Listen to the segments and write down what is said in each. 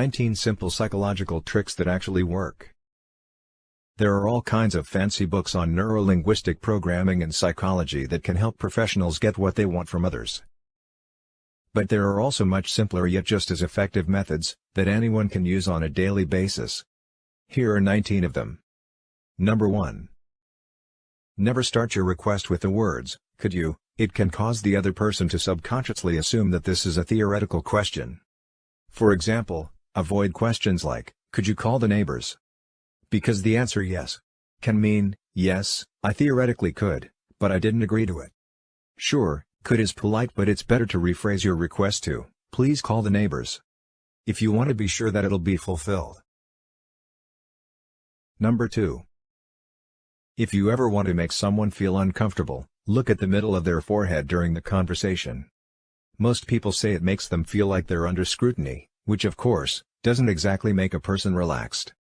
19 Simple psychological tricks that actually work. There are all kinds of fancy books on neuro-linguistic programming and psychology that can help professionals get what they want from others. But there are also much simpler yet just as effective methods that anyone can use on a daily basis. Here are 19 of them. Number 1. Never start your request with the words, "Could you?" It can cause the other person to subconsciously assume that this is a theoretical question. For example, avoid questions like, "Could you call the neighbors?" Because the answer yes can mean, "Yes, I theoretically could, but I didn't agree to it." Sure, could is polite, but it's better to rephrase your request to, "Please call the neighbors," if you want to be sure that it'll be fulfilled. Number 2. If you ever want to make someone feel uncomfortable, look at the middle of their forehead during the conversation. Most people say it makes them feel like they're under scrutiny, which of course, doesn't exactly make a person relaxed.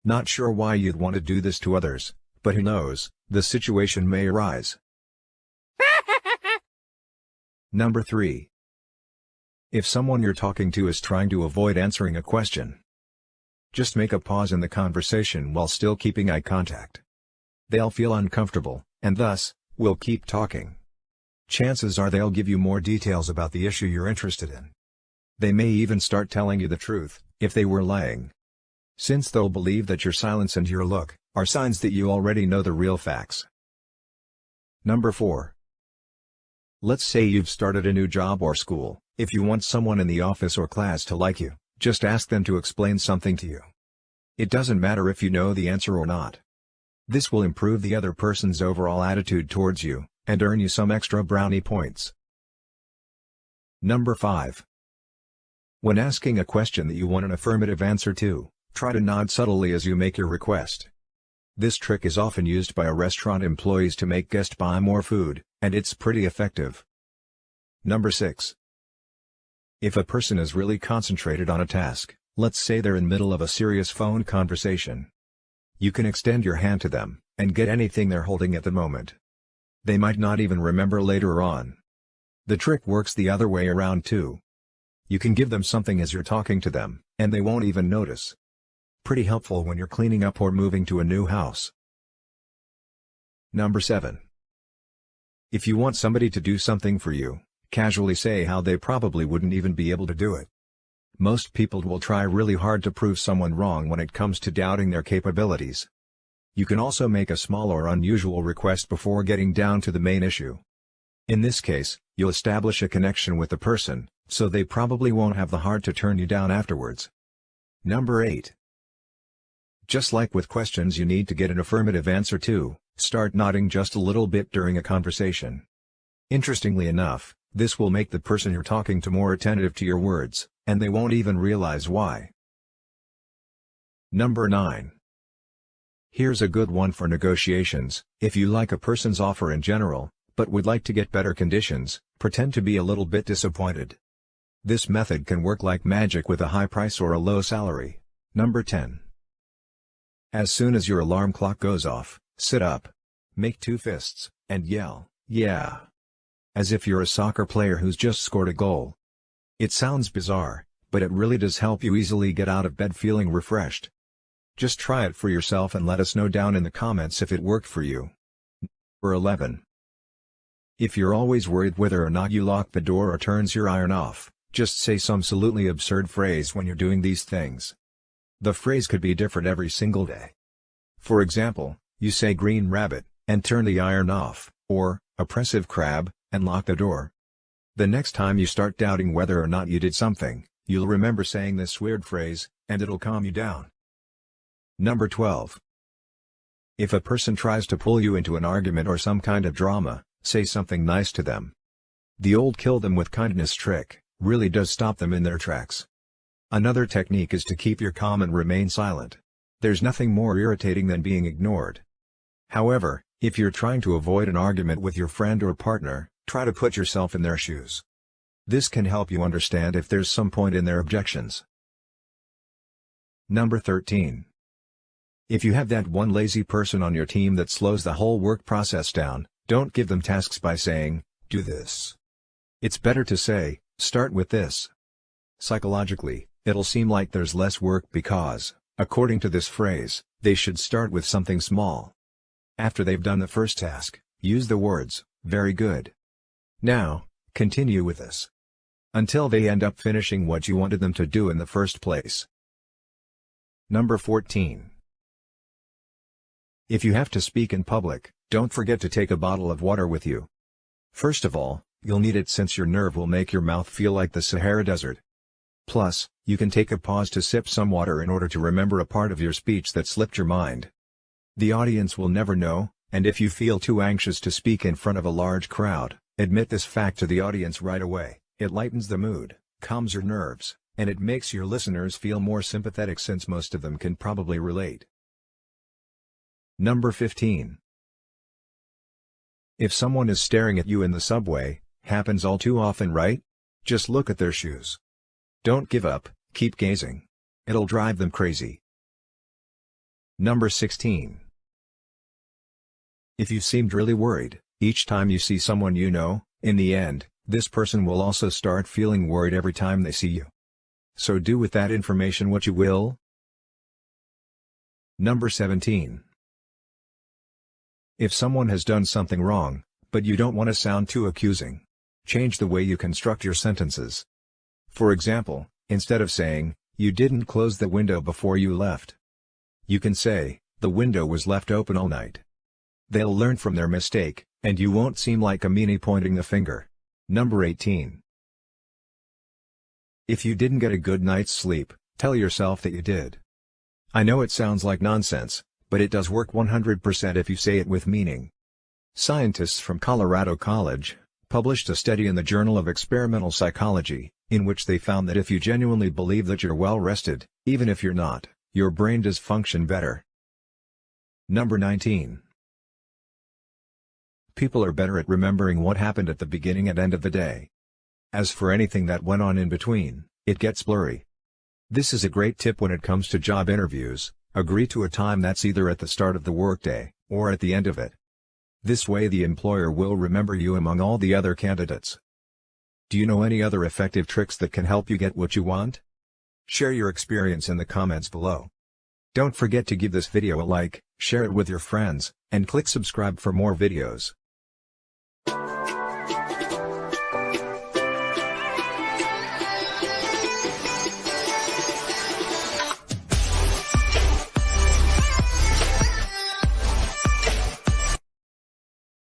Not sure why you'd want to do this to others, but who knows, the situation may arise. Number 3. If someone you're talking to is trying to avoid answering a question, just make a pause in the conversation while still keeping eye contact. They'll feel uncomfortable, and thus, will keep talking. Chances are they'll give you more details about the issue you're interested in. They may even start telling you the truth, if they were lying. Since they'll believe that your silence and your look are signs that you already know the real facts. Number 4. Let's say you've started a new job or school. If you want someone in the office or class to like you, just ask them to explain something to you. It doesn't matter if you know the answer or not. This will improve the other person's overall attitude towards you, and earn you some extra brownie points. Number 5. When asking a question that you want an affirmative answer to, try to nod subtly as you make your request. This trick is often used by restaurant employees to make guests buy more food, and it's pretty effective. Number 6. If a person is really concentrated on a task, let's say they're in the middle of a serious phone conversation, you can extend your hand to them, and get anything they're holding at the moment. They might not even remember later on. The trick works the other way around too. You can give them something as you're talking to them, and they won't even notice. Pretty helpful when you're cleaning up or moving to a new house. Number 7. If you want somebody to do something for you, casually say how they probably wouldn't even be able to do it. Most people will try really hard to prove someone wrong when it comes to doubting their capabilities. You can also make a small or unusual request before getting down to the main issue. In this case, you'll establish a connection with the person, so they probably won't have the heart to turn you down afterwards. Number 8. Just like with questions you need to get an affirmative answer to, start nodding just a little bit during a conversation. Interestingly enough, this will make the person you're talking to more attentive to your words, and they won't even realize why. Number 9. Here's a good one for negotiations. If you like a person's offer in general, but would like to get better conditions, pretend to be a little bit disappointed. This method can work like magic with a high price or a low salary. Number 10. As soon as your alarm clock goes off, sit up, make 2 fists, and yell, "Yeah!" as if you're a soccer player who's just scored a goal. It sounds bizarre, but it really does help you easily get out of bed feeling refreshed. Just try it for yourself and let us know down in the comments if it worked for you. Number 11. If you're always worried whether or not you lock the door or turns your iron off, just say some absolutely absurd phrase when you're doing these things. The phrase could be different every single day. For example, you say green rabbit, and turn the iron off, or oppressive crab, and lock the door. The next time you start doubting whether or not you did something, you'll remember saying this weird phrase, and it'll calm you down. Number 12. If a person tries to pull you into an argument or some kind of drama, say something nice to them. The old kill them with kindness trick really does stop them in their tracks. Another technique is to keep your calm and remain silent. There's nothing more irritating than being ignored. However, if you're trying to avoid an argument with your friend or partner, try to put yourself in their shoes. This can help you understand if there's some point in their objections. Number 13. If you have that one lazy person on your team that slows the whole work process down, don't give them tasks by saying, "Do this." It's better to say, "Start with this." Psychologically, It'll seem like there's less work because, according to this phrase, they should start with something small. After they've done the first task, use the words, "Very good. Now, continue with this," until they end up finishing what you wanted them to do in the first place. Number 14. If you have to speak in public, don't forget to take a bottle of water with you. First of all, you'll need it since your nerve will make your mouth feel like the Sahara Desert. Plus, you can take a pause to sip some water in order to remember a part of your speech that slipped your mind. The audience will never know, and if you feel too anxious to speak in front of a large crowd, admit this fact to the audience right away. It lightens the mood, calms your nerves, and it makes your listeners feel more sympathetic since most of them can probably relate. Number 15. If someone is staring at you in the subway, happens all too often, right? Just look at their shoes. Don't give up, keep gazing. It'll drive them crazy. Number 16. If you seemed really worried, each time you see someone you know, in the end, this person will also start feeling worried every time they see you. So do with that information what you will. Number 17. If someone has done something wrong, but you don't want to sound too accusing, change the way you construct your sentences. For example, instead of saying, "You didn't close the window before you left," you can say, "The window was left open all night." They'll learn from their mistake, and you won't seem like a meanie pointing the finger. Number 18. If you didn't get a good night's sleep, tell yourself that you did. I know it sounds like nonsense, but it does work 100% if you say it with meaning. Scientists from Colorado College published a study in the Journal of Experimental Psychology, in which they found that if you genuinely believe that you're well rested, even if you're not, your brain does function better. Number 19. People are better at remembering what happened at the beginning and end of the day. As for anything that went on in between, it gets blurry. This is a great tip when it comes to job interviews. Agree to a time that's either at the start of the workday, or at the end of it. This way the employer will remember you among all the other candidates. Do you know any other effective tricks that can help you get what you want? Share your experience in the comments below. Don't forget to give this video a like, share it with your friends, and click subscribe for more videos.